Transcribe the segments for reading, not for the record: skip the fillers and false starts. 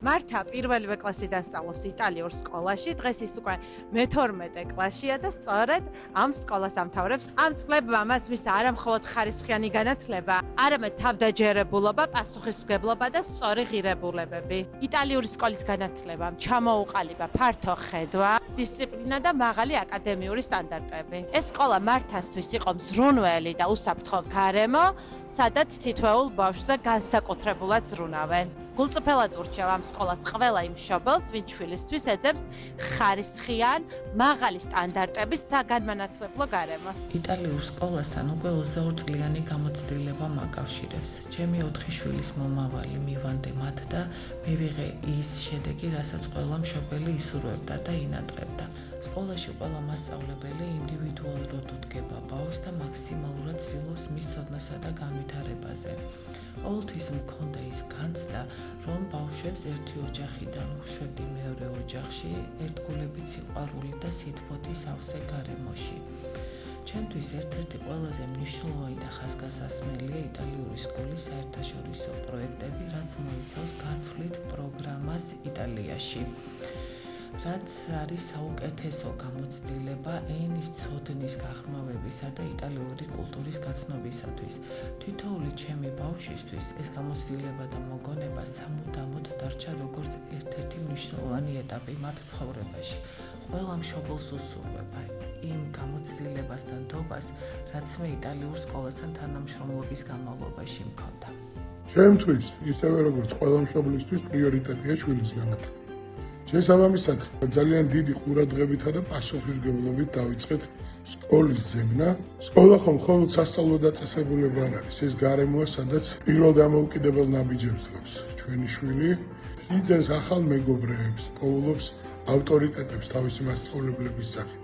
მართა პირველივე კლასიდან სწავლობს იტალიურ სკოლაში, დღეს ის უკვე მე-12 კლასშია და სწორედ ამ სკოლას ამთავრებს. ამ წლებმა მას მისცა არა მხოლოდ ხარისხიანი განათლება, არამედ თავდაჯერებულობა, პასუხისმგებლობა და სწორი ღირებულებები. იტალიური სკოლის განათლებამ ჩამოუყალიბა ფართო ხედვა, დისციპლინა და მაღალი აკადემიური სტანდარტები. ეს სკოლა მართასთვის იყო მზრუნველი და უსაფრთხო გარემო, სადაც თითოეულ ბავშვზე განსაკუთრებულად ზრუნავენ. გულწრფელად ურჩევ ამ სკოლას ყველა იმ მშობელს, ვინც შვილისთვის ეძებს ხარისხიან, მაღალი სტანდარტების საგანმანათლებლო გარემოს. იტალიურ სკოლასთან უკვე 22 წლიანი გამოცდილება მაკავშირებს. ჩემი 4 შვილის მომავალი მივანდე მათ და მივიღე ის შედეგი, რასაც ყველა მშობელი ისურვებდა და ინატრებდა. სკოლაში ყველა მასწავლებელი ინდივიდუალურად უდგება ბავშვს და მაქსიმალურად ცდილობს მის ცოდნასა და განვითარებაზე. ყოველთვის მქონდა ის განცდა, რომ ბავშვებს ერთი ოჯახიდან უშვებდი მეორე ოჯახში, ერთგულებით სიყვარული და სითბოთის სავსე გარემოში. ჩემთვის ერთ-ერთი ყველაზე მნიშვნელოვანი და ხაზგასასმელია იტალიური სკოლის საერთაშორისო პროექტები, რაც მოიცავს გაცვლით პროგრამას იტალიაში. რაც არის საუკეთესო გამოცდილება ენის ცოდნის გაღრმავებისა და იტალიური კულტურის გაცნობისათვის. თითოეული ჩემი ბავშვისთვის ეს გამოცდილება და მოგონება სამუდამოდ დარჩა როგორც ერთ-ერთი მნიშვნელოვანი ეტაპი მათ ცხოვრებაში. ყველა მშობელს უსურვებ იმ გამოცდილებას და ნდობას, რაც მე იტალიურ სკოლასთან თანამშრომლობის განმავლობაში მქონდა. ჩემთვის, ისევე როგორც ყველა მშობლისთვის, პრიორიტეტია შვილის განათლება. შესაბამისად, ძალიან დიდი ყურადღებითა და პასუხისმგებლობით დავიწყეთ სკოლის ძებნა. სკოლა ხომ მხოლოდ სასწავლო დაწესებულება არ არის, ეს გარემოა, სადაც პირველ დამოუკიდებელ ნაბიჯებს დგას. ჩვენი შვილი იძენს ახალ მეგობრებს, პოულობს ავტორიტეტებს თავისი მასწავლებლების სახით.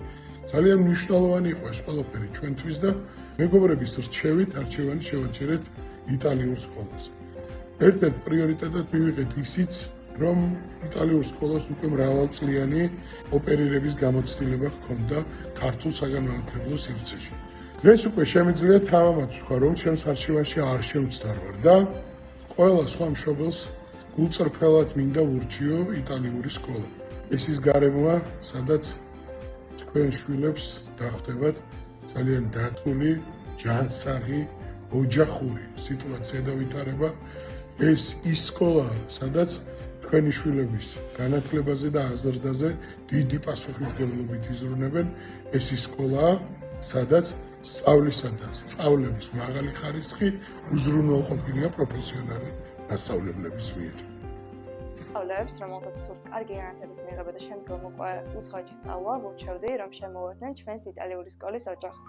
ძალიან მნიშვნელოვანი იყო ეს ყველაფერი ჩვენთვის და მეგობრების რჩევით არჩევანი შევაჩერეთ იტალიურ სკოლას. ერთ-ერთ პრიორიტეტად მივიღეთ ისიც, რომ იტალიურ სკოლას უკვე მრავალწლიანი ოპერირების გამოცდილება ჰქონდა ქართულ საგანმანათლებლო სივრცეში. დღეს უკვე შემიძლია თავამად ვთქვა, რომ ჩემს არჩევანში არ შევცდარ და ყველა სხვა მშობელს გულწრფელად მინდა ვურჩიო იტალიური სკოლა. ეს ის გარემოა, სადაც თქვენ შვილებს დახვდებათ ძალიან დაწული, ჯანსაღი, ოჯახური სიტუაცია და ვითარება. ეს ის სკოლაა, სადაც თქვენი შვილების განათლებაზე და აღზრდაზე დიდი პასუხისმგებლობით იზრუნებენ. ეს ის სკოლაა, სადაც სწავლისა და სწავლების მაღალი ხარისხი უზრუნველყოფილია პროფესიონალი მასწავლებლების მიერ. სწავლებს, რომელთაც სურთ კარგი განათლების მიღება და შემდგომ უკვე უცხოეთში სწავლა, ვურჩევდი, რომ შემოვიდნენ ჩვენს იტალიური სკოლის ოჯახს.